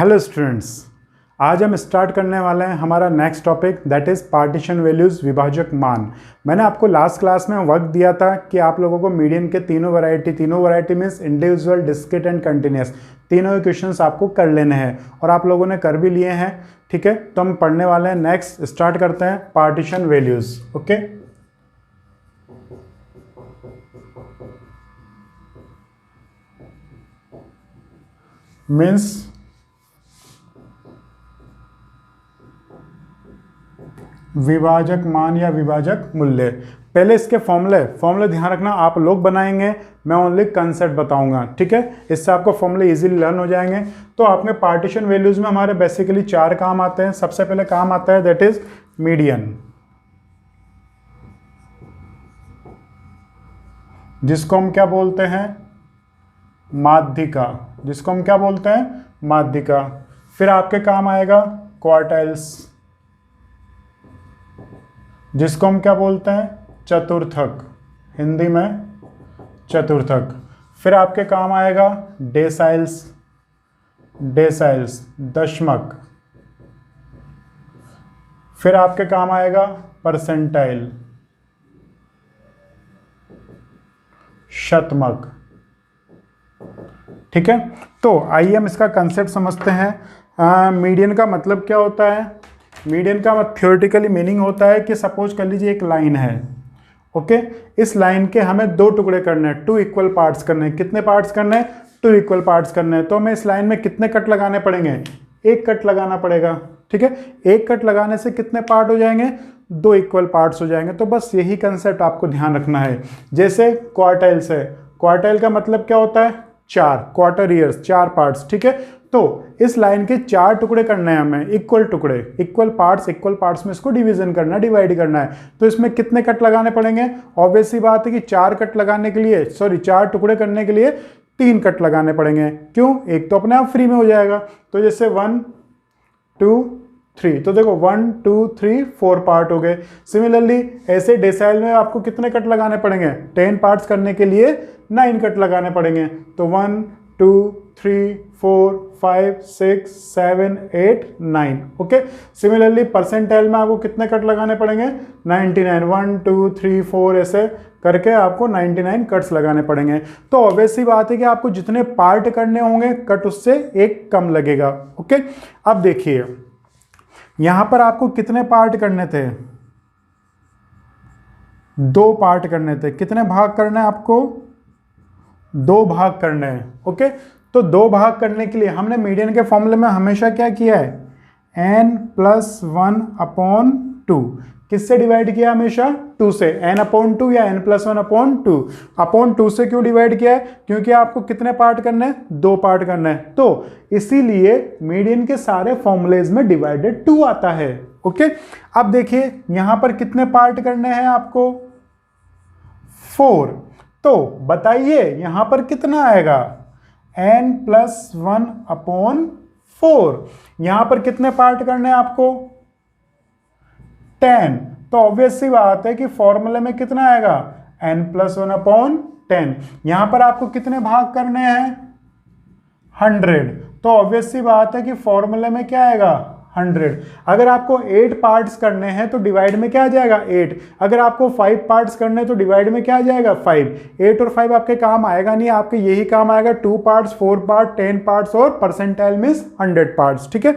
Hello students, आज हम start करने वाले हैं हमारा next topic that is partition values, विभाजक मान। मैंने आपको लास्ट क्लास में वक्त दिया था कि आप लोगों को मीडियन के तीनों variety means individual, discrete and continuous, तीनों इक्वेशंस आपको कर लेने हैं और आप लोगों ने कर भी लिए हैं। ठीक है, तो हम पढ़ने वाले हैं। नेक्स्ट स्टार्ट करते हैं पार्टीशन वैल्यूज़। ओके, मीन्स विभाजक मान या विभाजक मूल्य। पहले इसके फॉर्मूले ध्यान रखना, आप लोग बनाएंगे, मैं ओनली कंसेप्ट बताऊंगा। ठीक है, इससे आपको फॉर्मूले इजीली लर्न हो जाएंगे। तो आपने पार्टीशन वैल्यूज में हमारे बेसिकली 4 काम आते हैं। सबसे पहले काम आता है दैट इज मीडियन, जिसको हम क्या बोलते हैं, माध्यिका, जिसको हम क्या बोलते हैं, माध्यिका। फिर आपके काम आएगा क्वार्टाइल्स, जिसको हम क्या बोलते हैं, चतुर्थक, हिंदी में चतुर्थक। फिर आपके काम आएगा डेसाइल्स, दशमक। फिर आपके काम आएगा परसेंटाइल, शतमक। ठीक है, तो आइए हम इसका कंसेप्ट समझते हैं। मीडियन का मतलब क्या होता है? मीडियन का थ्योरेटिकली मीनिंग होता है कि सपोज कर लीजिए एक लाइन है। ओके, इस लाइन के हमें 2 टुकड़े करने हैं, 2 इक्वल पार्ट्स करने हैं। कितने पार्ट्स करने हैं? 2 इक्वल पार्ट्स करने हैं। तो हमें इस लाइन में कितने कट लगाने पड़ेंगे? 1 कट लगाना पड़ेगा। ठीक है, 1 कट लगाने से कितने पार्ट हो जाएंगे? 2 इक्वल पार्ट्स हो जाएंगे। तो बस यही कंसेप्ट आपको ध्यान रखना है। जैसे क्वार्टाइल्स है, क्वार्टाइल का मतलब क्या होता है? 4 क्वार्टर ईयर्स, 4 पार्ट्स। ठीक है, तो इस लाइन के 4 टुकड़े करने हैं हमें, इक्वल टुकड़े, इक्वल पार्ट्स में इसको डिवीजन करना है, डिवाइड करना है। तो इसमें कितने कट लगाने पड़ेंगे? ऑब्वियस सी बात है कि 4 कट लगाने के लिए, 4 टुकड़े करने के लिए 3 कट लगाने पड़ेंगे। क्यों? एक तो अपने आप फ्री में हो जाएगा। तो जैसे 1 2 3, तो देखो 1 2 3 4 पार्ट हो गए। सिमिलरली ऐसे डेसाइल में आपको कितने कट लगाने पड़ेंगे? 10 पार्ट्स करने के लिए 9 कट लगाने पड़ेंगे। तो 1 2 3 4 5 6 7 8 9। ओके, सिमिलरली परसेंटाइल में आपको कितने कट लगाने पड़ेंगे? 99, 1 2 3 4 ऐसे करके आपको 99 कट्स लगाने पड़ेंगे। तो ऑब्वियस सी बात है कि आपको जितने पार्ट करने होंगे कट उससे एक कम लगेगा। ओके, अब देखिए यहां पर आपको कितने पार्ट करने थे? 2 पार्ट करने थे। कितने भाग करने हैं आपको? 2 भाग करने हैं। ओके, तो 2 भाग करने के लिए हमने मीडियन के फॉर्मूले में हमेशा क्या किया है? n+1/2। किससे डिवाइड किया? हमेशा 2 से। n/2 या n+1/2। अपॉन 2 से क्यों डिवाइड किया है? क्योंकि आपको कितने पार्ट करने हैं? 2 पार्ट करने हैं। तो इसीलिए मीडियन के सारे फॉर्मूलेज में डिवाइडेड 2 आता है। ओके, अब देखिए यहां पर कितने पार्ट करने हैं आपको? 4। तो बताइए यहां पर कितना आएगा? n+1/4। यहां पर कितने पार्ट करने हैं आपको? 10। तो ऑब्वियस सी बात है कि फॉर्मूले में कितना आएगा? n+1/10। यहां पर आपको कितने भाग करने हैं? 100। तो ऑब्वियस सी बात है कि फॉर्मूले में क्या आएगा? 100। अगर आपको 8 पार्ट्स करने हैं तो डिवाइड में क्या आ जाएगा? 8। अगर आपको 5 पार्ट्स करने हैं तो डिवाइड में क्या आ जाएगा? 5। 8 और 5 आपके काम आएगा नहीं, आपके यही काम आएगा 2 पार्ट्स, 4 पार्ट, 10 पार्ट्स और परसेंटाइल मींस 100 पार्ट्स। ठीक है,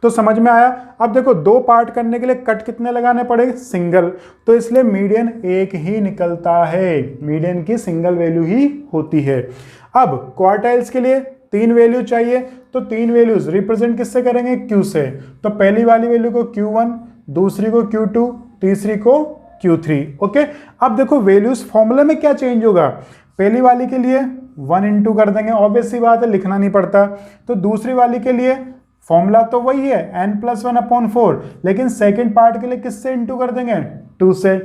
तो समझ में आया? अब देखो 2 पार्ट करने के लिए कट कितने लगाने पड़ेंगे? सिंगल। तो इसलिए मीडियन एक ही निकलता है, मीडियन की सिंगल वैल्यू ही होती है। अब क्वार्टाइल्स के लिए 3 वैल्यू चाहिए, तो 3 वैल्यूज रिप्रेजेंट किससे करेंगे? Q से। तो पहली वाली वैल्यू को Q1, दूसरी को Q2, तीसरी को Q3। ओके, अब देखो वैल्यूज फॉर्मूले में क्या चेंज होगा? पहली वाली के लिए 1 इंटू कर देंगे, ऑब्वियस सी बात है, लिखना नहीं पड़ता। तो दूसरी वाली के लिए फॉर्मूला तो वही है n+1/4, लेकिन सेकेंड पार्ट के लिए किससे इंटू कर देंगे? 2 से।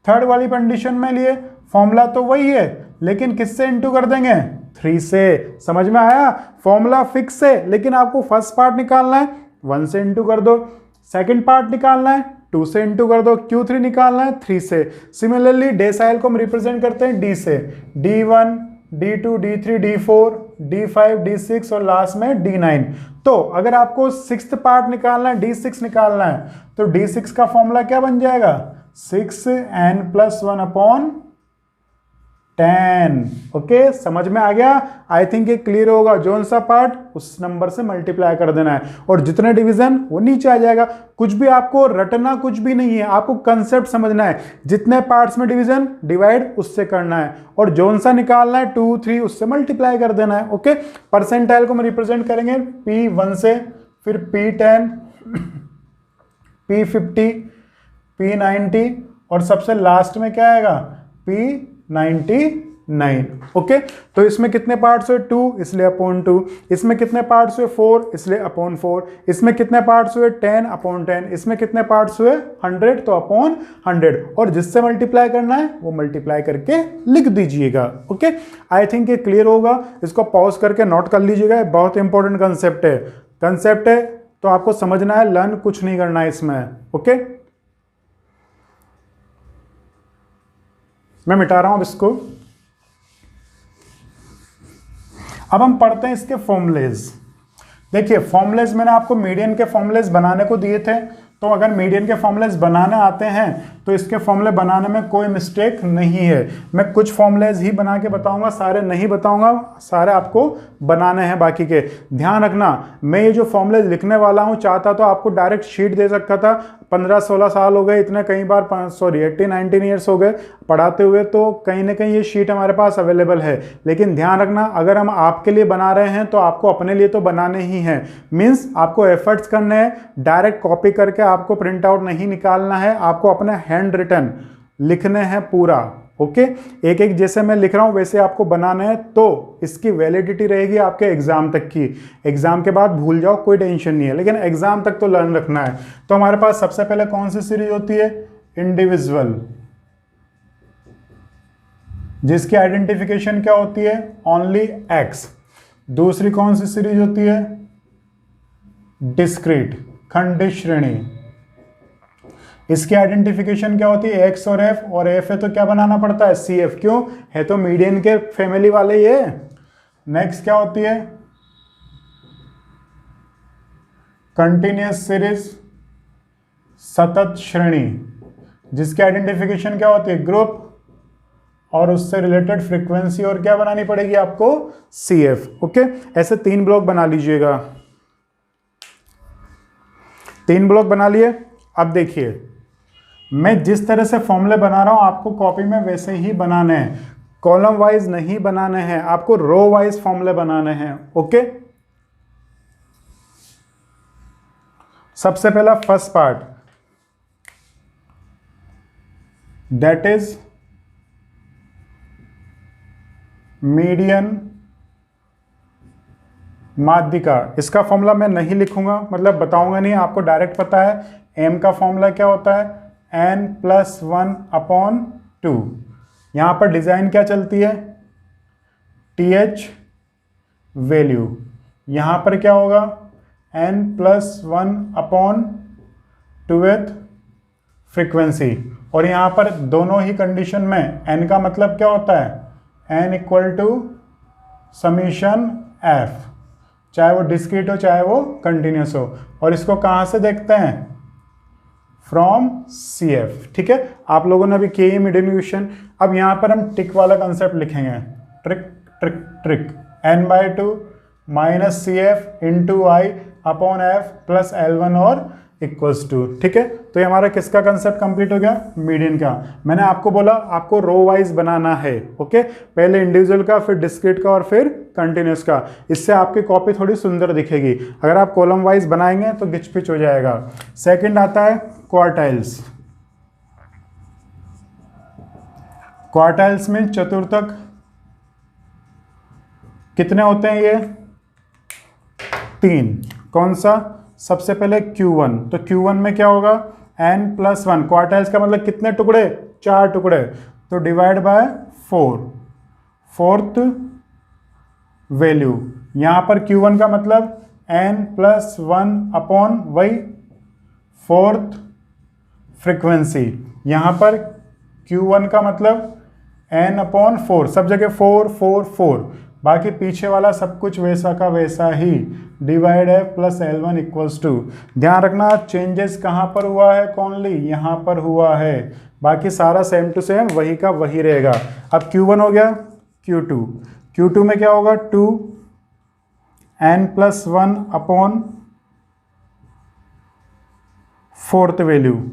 थर्ड वाली कंडीशन में लिए फॉर्मूला तो वही है, लेकिन किससे इंटू कर देंगे? 3 से। समझ में आया? फॉर्मूला फिक्स है, लेकिन आपको फर्स्ट पार्ट निकालना है, 1 से इंटू कर दो। सेकंड पार्ट निकालना है, 2 से इंटू कर दो। Q3 निकालना है, 3 से। सिमिलरली डेसाइल को हम रिप्रेजेंट करते हैं D से। D1, D2, D3, D4, D5 D6 और लास्ट में D9। तो अगर आपको सिक्स्थ पार्ट निकालना है, D6 निकालना है, तो D6 का फॉर्मूला क्या बन जाएगा, 6n+1/10। ओके, समझ में आ गया? आई थिंक ये क्लियर होगा। जोन सा पार्ट उस नंबर से मल्टीप्लाई कर देना है और जितने डिवीजन वो नीचे आ जाएगा। कुछ भी आपको रटना कुछ भी नहीं है, आपको कंसेप्ट समझना है। जितने पार्ट्स में डिवीजन, डिवाइड उससे करना है और जोन सा निकालना है 2 3 उससे मल्टीप्लाई कर देना है। ओके, परसेंटाइल को हम रिप्रेजेंट करेंगे P1 से, फिर P10, P50, P90 और सबसे लास्ट में क्या आएगा, P99। ओके, तो इसमें कितने पार्ट्स हुए, 2 इसलिए अपॉन 2। इसमें कितने पार्ट्स हुए, 4 इसलिए अपॉन 4। इसमें कितने पार्ट्स हुए, 10/10। इसमें कितने पार्ट्स हुए, 100, तो अपॉन 100। और जिससे मल्टीप्लाई करना है वो मल्टीप्लाई करके लिख दीजिएगा। ओके, आई थिंक ये क्लियर होगा। इसको पॉज करके नोट कर लीजिएगा, बहुत इंपॉर्टेंट कंसेप्ट है तो आपको समझना है, लर्न कुछ नहीं करना है इसमें। ओके, मैं मिटा रहा हूं अब इसको। अब हम पढ़ते हैं इसके फॉर्मूलेज। देखिए, फॉर्मूलेज मैंने आपको मीडियन के फॉर्मूलेज बनाने को दिए थे, तो अगर मीडियन के फॉर्मूलेज बनाने आते हैं तो इसके फॉर्मूले बनाने में कोई मिस्टेक नहीं है। मैं कुछ फॉर्मूलेज ही बना के बताऊंगा, सारे नहीं बताऊंगा, सारे आपको बनाने हैं बाकी के। ध्यान रखना, मैं ये जो फॉर्मूलेज लिखने वाला हूँ, चाहता तो आपको डायरेक्ट शीट दे सकता था। 15-16 साल हो गए, इतने कई बार 18-19 ईयर्स हो गए पढ़ाते हुए, तो कहीं ना कहीं ये शीट हमारे पास अवेलेबल है। लेकिन ध्यान रखना, अगर हम आपके लिए बना रहे हैं तो आपको अपने लिए तो बनाने ही हैं। मीन्स आपको एफर्ट्स करने हैं, डायरेक्ट कॉपी करके आपको प्रिंट आउट नहीं निकालना है, आपको अपने हैंड रिटन लिखने हैं पूरा। ओके, एक एक जैसे मैं लिख रहा हूं वैसे आपको बनाना है, तो इसकी वैलिडिटी रहेगी आपके एग्जाम तक की। एग्जाम के बाद भूल जाओ, कोई टेंशन नहीं है, लेकिन एग्जाम तक तो लर्न रखना है। तो हमारे पास सबसे पहले कौन सी सीरीज होती है, इंडिविजुअल, जिसकी आइडेंटिफिकेशन क्या होती है, ओनली x। दूसरी कौन सी सीरीज होती है, डिस्क्रीट, खंडित श्रेणी। इसकी आइडेंटिफिकेशन क्या होती है, x और f, और f है तो क्या बनाना पड़ता है, CF। क्यों, है तो मीडियन के फैमिली वाले ये। नेक्स्ट क्या होती है, कंटिन्यूअस सीरीज, सतत श्रेणी, जिसकी आइडेंटिफिकेशन क्या होती है, ग्रुप, और उससे रिलेटेड फ्रीक्वेंसी, और क्या बनानी पड़ेगी आपको, CF। ओके, ऐसे 3 ब्लॉक बना लीजिएगा। 3 ब्लॉक बना लिए। अब देखिए, मैं जिस तरह से फॉर्मूले बना रहा हूं आपको कॉपी में वैसे ही बनाने हैं, कॉलम वाइज नहीं बनाने हैं, आपको रो वाइज फॉर्मूले बनाने हैं। ओके, सबसे पहला first part, that is median माध्यिका। इसका फॉर्मूला मैं नहीं लिखूंगा, मतलब बताऊंगा नहीं, आपको डायरेक्ट पता है। m का फॉर्मूला क्या होता है, n+1/2। यहां पर डिजाइन क्या चलती है, TH वैल्यू। यहां पर क्या होगा, n+1/2th फ्रीक्वेंसी। और यहां पर दोनों ही कंडीशन में n का मतलब क्या होता है, n = f, चाहे वो डिस्क्रीट हो चाहे वो कंटिन्यूस हो। और इसको कहां से देखते हैं, फ्रॉम CF। ठीक है, आप लोगों ने अभी किए ही मीडियन क्वेश्चन। अब यहां पर हम टिक वाला कंसेप्ट लिखेंगे, trick trick trick, n/2 - CF × I/f + L1 और =2। ठीक है, तो ये हमारा किसका कंसेप्ट कंप्लीट हो गया, मीडियन का। मैंने आपको बोला आपको रो वाइज बनाना है। ओके, पहले इंडिविजुअल का, फिर डिस्क्रीट का और फिर कंटिन्यूस का। इससे आपकी कॉपी थोड़ी सुंदर दिखेगी। अगर आप कॉलम वाइज बनाएंगे तो गिच पिच हो जाएगा। सेकंड आता है क्वार्टाइल्स। क्वार्टाइल्स में चतुर्थक कितने होते हैं, ये 3। कौन सा, सबसे पहले Q1। तो Q1 में क्या होगा, n+1। क्वार्टाइल्स का मतलब कितने टुकड़े, 4 टुकड़े, तो डिवाइड बाय 4, फोर्थ वैल्यू। यहां पर Q1 का मतलब n+1/वही 4th फ्रीक्वेंसी। यहां पर Q1 का मतलब n/4, सब जगह 4 4 4, बाकी पीछे वाला सब कुछ वैसा का वैसा ही, डिवाइड है प्लस L1 इक्वल्स टू, ध्यान रखना चेंजेस कहाँ पर हुआ है, कौनली यहाँ पर हुआ है, बाकी सारा सेम टू सेम वही का वही रहेगा। अब Q1 हो गया, Q2, Q2 में क्या होगा 2n+1 अपॉन फोर्थ वैल्यू,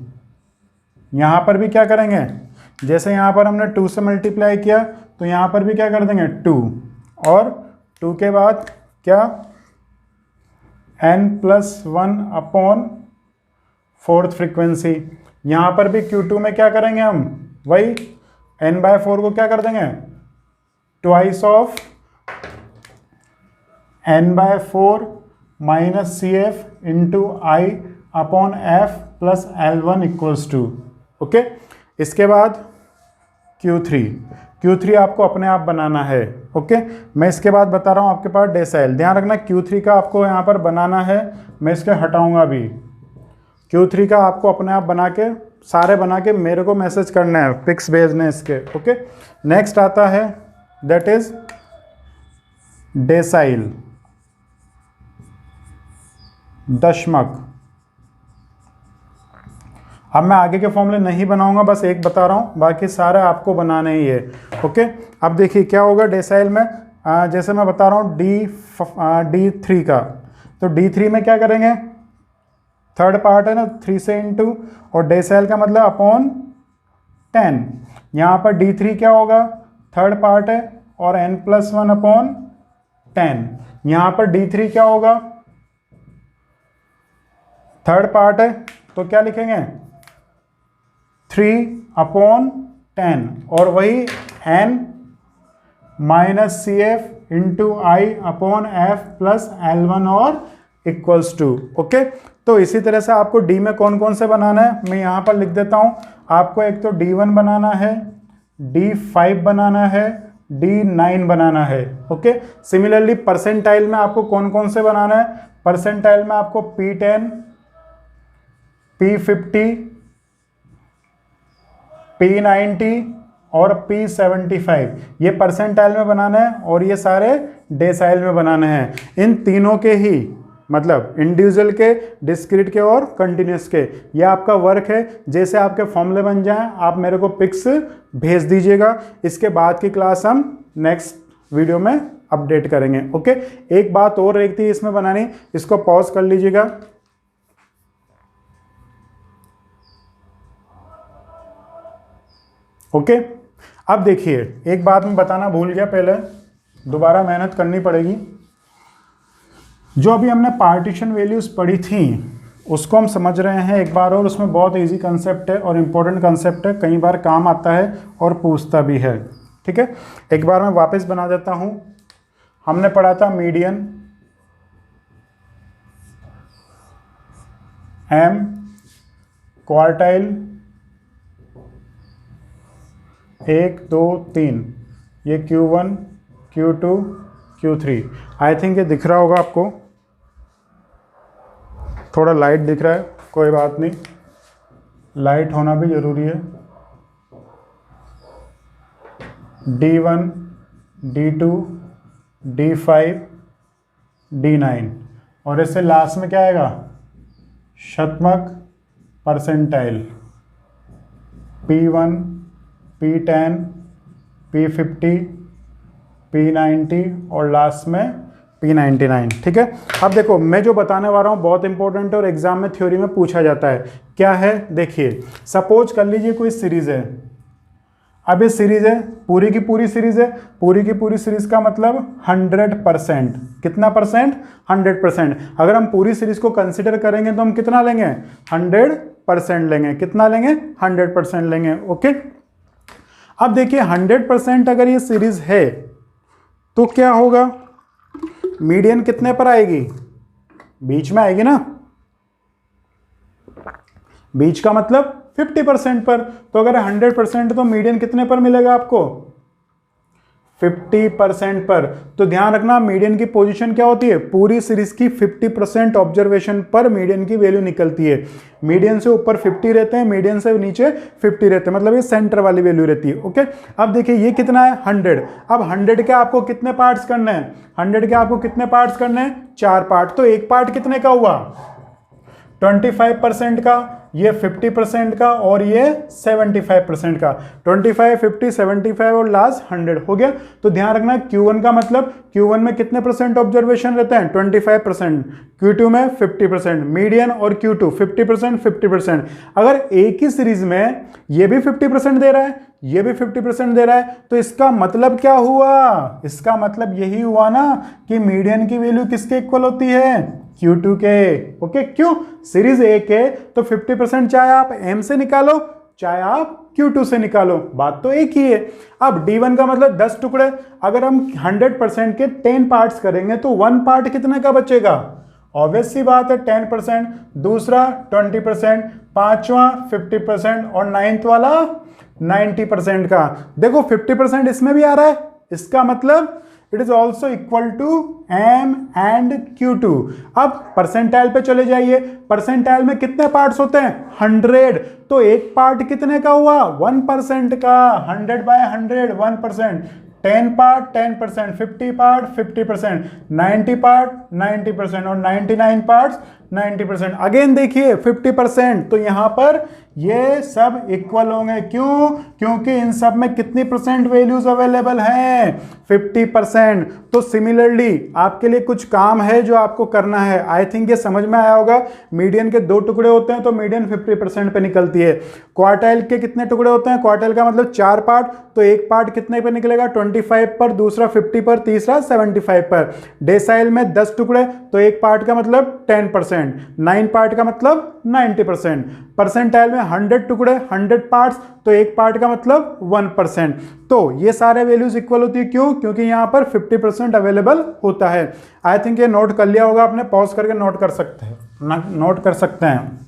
यहाँ पर भी क्या करेंगे, जैसे यहाँ पर हमने 2 से मल्टीप्लाई किया तो यहाँ पर भी क्या कर देंगे 2, और 2 के बाद क्या n+1 अपॉन फोर्थ फ्रीक्वेंसी, यहाँ पर भी Q2 में क्या करेंगे हम, वही n/4 को क्या कर देंगे twice of n/4 minus CF into I upon F plus L1 equals to, okay. इसके बाद Q3 आपको अपने आप बनाना है, ओके। मैं इसके बाद बता रहा हूँ आपके पास डेसाइल, ध्यान रखना Q3 का आपको यहाँ पर बनाना है, मैं इसके हटाऊंगा भी। Q3 का आपको अपने आप बना के सारे बना के मेरे को मैसेज करना है, पिक्स भेजने हैं इसके, ओके। नेक्स्ट आता है दैट इज डेसाइल, दशमक। अब मैं आगे के फॉर्मूले नहीं बनाऊंगा, बस एक बता रहा हूँ, बाकी सारे आपको बनाने ही है, ओके। अब देखिए क्या होगा डेसाइल में, जैसे मैं बता रहा हूँ D3 का, तो D3 में क्या करेंगे, थर्ड पार्ट है ना 3 से इंटू, और डेसाइल का मतलब अपॉन 10, यहाँ पर D3 क्या होगा, थर्ड पार्ट है और n+1 अपॉन 10, यहाँ पर D3 क्या होगा, थर्ड पार्ट है तो क्या लिखेंगे 3 अपॉन 10, और वही n minus CF into I upon F plus L1 और इक्वल्स टू, ओके। तो इसी तरह से आपको D में कौन कौन से बनाना है मैं यहाँ पर लिख देता हूँ। आपको एक तो D1 बनाना है, D5 बनाना है, D9 बनाना है, ओके। सिमिलरली परसेंटाइल में आपको कौन कौन से बनाना है, परसेंटाइल में आपको P10, P50, P90 और P75 ये परसेंटाइल में बनाना है, और ये सारे डेसाइल में बनाने हैं। इन तीनों के ही मतलब इंडिविजुअल के, डिस्क्रीट के और कंटिन्यूस के, ये आपका वर्क है। जैसे आपके फॉर्मूले बन जाएं आप मेरे को पिक्स भेज दीजिएगा। इसके बाद की क्लास हम नेक्स्ट वीडियो में अपडेट करेंगे, ओके। एक बात और रहती है इसमें बनानी, इसको पॉज कर लीजिएगा। ओके अब देखिए एक बात मैं बताना भूल गया, पहले दोबारा मेहनत करनी पड़ेगी। जो अभी हमने पार्टीशन वैल्यूज पढ़ी थी उसको हम समझ रहे हैं एक बार और। उसमें बहुत इजी कंसेप्ट है और इम्पोर्टेंट कंसेप्ट है, कई बार काम आता है और पूछता भी है, ठीक है। एक बार मैं वापस बना देता हूँ। हमने पढ़ा था मीडियन, एम, क्वार्टाइल, 1 2 3, ये Q1, Q2, Q3। I think ये दिख रहा होगा आपको, थोड़ा लाइट दिख रहा है, कोई बात नहीं, लाइट होना भी ज़रूरी है। D1, D2, D5, D9 और इससे लास्ट में क्या आएगा, शतमक, percentile, P1, P10, P50, P90 और लास्ट में P99, ठीक है। अब देखो मैं जो बताने वाला हूँ बहुत इंपॉर्टेंट है और एग्जाम में थ्योरी में पूछा जाता है। क्या है देखिए, सपोज कर लीजिए कोई सीरीज है। अब ये सीरीज है, पूरी की पूरी सीरीज है, पूरी की पूरी सीरीज का मतलब 100%। कितना परसेंट, 100%। अगर हम पूरी सीरीज को कंसिडर करेंगे तो हम कितना लेंगे, 100% लेंगे। कितना लेंगे, 100% लेंगे, ओके। अब देखिए 100% अगर ये सीरीज है तो क्या होगा, मीडियन कितने पर आएगी, बीच में आएगी ना, बीच का मतलब 50% पर। तो अगर 100% तो मीडियन कितने पर मिलेगा आपको, 50% पर। तो ध्यान रखना मीडियन की पोजीशन क्या होती है, पूरी सीरीज की 50% ऑब्जर्वेशन पर मीडियन की वैल्यू निकलती है। मीडियन से ऊपर 50 रहते हैं, मीडियन से नीचे 50 रहते हैं, मतलब ये सेंटर वाली वैल्यू रहती है। ओके, अब देखिए ये कितना है 100। अब 100 के आपको कितने पार्ट्स करने हैं, 100 के आपको कितने पार्ट्स करने हैं, 4 पार्ट। तो एक पार्ट कितने का हुआ, 25% का, ये 50% का और ये 75% का। 25, 50, 75 और लास्ट 100 हो गया। तो ध्यान रखना Q1 का मतलब, Q1 में कितने परसेंट ऑब्जर्वेशन रहते हैं, 25%, Q2 में 50%, मीडियन और Q2 50%, 50%। अगर एक ही सीरीज में ये भी 50% दे रहा है, ये भी 50% दे रहा है, तो इसका मतलब क्या हुआ, इसका मतलब यही हुआ ना कि मीडियन की वैल्यू किसके इक्वल होती है, Q2 के। ओके, क्यों, सीरीज ए के तो 50% चाहे आप M से निकालो चाहे आप Q2 से निकालो, बात तो एक ही है। अब D1 का मतलब 10 टुकड़े, अगर हम 100% के 10 पार्ट्स करेंगे तो 1 पार्ट कितने का बचेगा, ऑब्वियस सी बात है 10%, दूसरा 20%, पांचवा 50% और 9th वाला 90% का। देखो 50% इसमें भी आ रहा है, इसका मतलब it is also equal to M and Q2। अब परसेंटाइल पे चले जाइए, परसेंटाइल में कितने पार्ट्स होते हैं, 100। तो एक पार्ट कितने का हुआ, 1% का, 100/100 1%, 10 पार्ट 10%, 50 पार्ट 50%, 90 पार्ट 90% और 99 पार्ट्स 90%। अगेन देखिए 50%, तो यहां पर ये सब इक्वल होंगे, क्यों, क्योंकि इन सब में कितनी परसेंट वैल्यूज अवेलेबल हैं, 50%। तो सिमिलरली आपके लिए कुछ काम है जो आपको करना है। आई थिंक ये समझ में आया होगा। मीडियन के 2 टुकड़े होते हैं तो मीडियन 50% पे निकलती है। क्वार्टाइल के कितने टुकड़े होते हैं, क्वार्टाइल का मतलब 4 पार्ट, तो एक पार्ट कितने पे निकलेगा, 25 पर, दूसरा 50 पर, तीसरा 75 पर। डेसाइल में 10 टुकड़े, तो एक पार्ट का मतलब 10%, 9 पार्ट का मतलब 90%। परसेंटाइल में 100 टुकड़े, 100 पार्ट्स, तो एक पार्ट का मतलब 1%। तो ये सारे वैल्यूज इक्वल होती है, क्यों, क्योंकि यहां पर 50% अवेलेबल होता है। आई थिंक ये नोट कर लिया होगा आपने, पॉज करके नोट कर सकते हैं, नोट कर सकते हैं।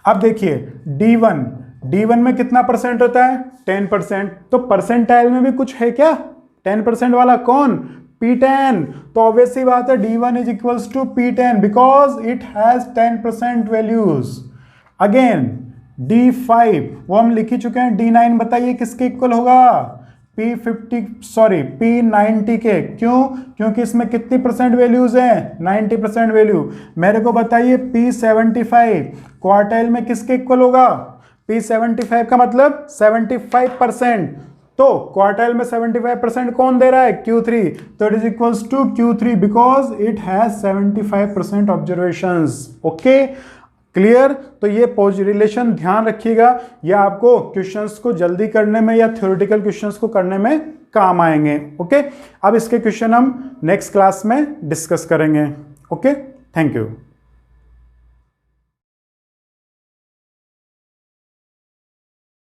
अब देखिए D1 में कितना परसेंट होता है, 10%। तो परसेंटाइल में भी कुछ है क्या, 10% वाला कौन, P10। तो ऑब्वियस सी बात है D1 is equals to P10 because it has 10% values. Again D5 वो हम लिख ही चुके हैं। D9 बताइए किसके इक्वल होगा, P90 के। क्यों, क्योंकि इसमें कितनी परसेंट वैल्यूज हैं, 90% वैल्यू। मेरे को बताइए P75 क्वार्टाइल में किसके इक्वल होगा, P75 का मतलब 75%। तो क्वार्टाइल में 75% कौन दे रहा है, Q3। तो it is equals to Q3 because it has 75% observations. Okay, clear. तो ये रिलेशन ध्यान रखिएगा, ये आपको क्वेश्चंस को जल्दी करने में या थ्योरेटिकल क्वेश्चंस को करने में काम आएंगे। ओके, अब इसके क्वेश्चन हम नेक्स्ट क्लास में डिस्कस करेंगे। Okay, thank you.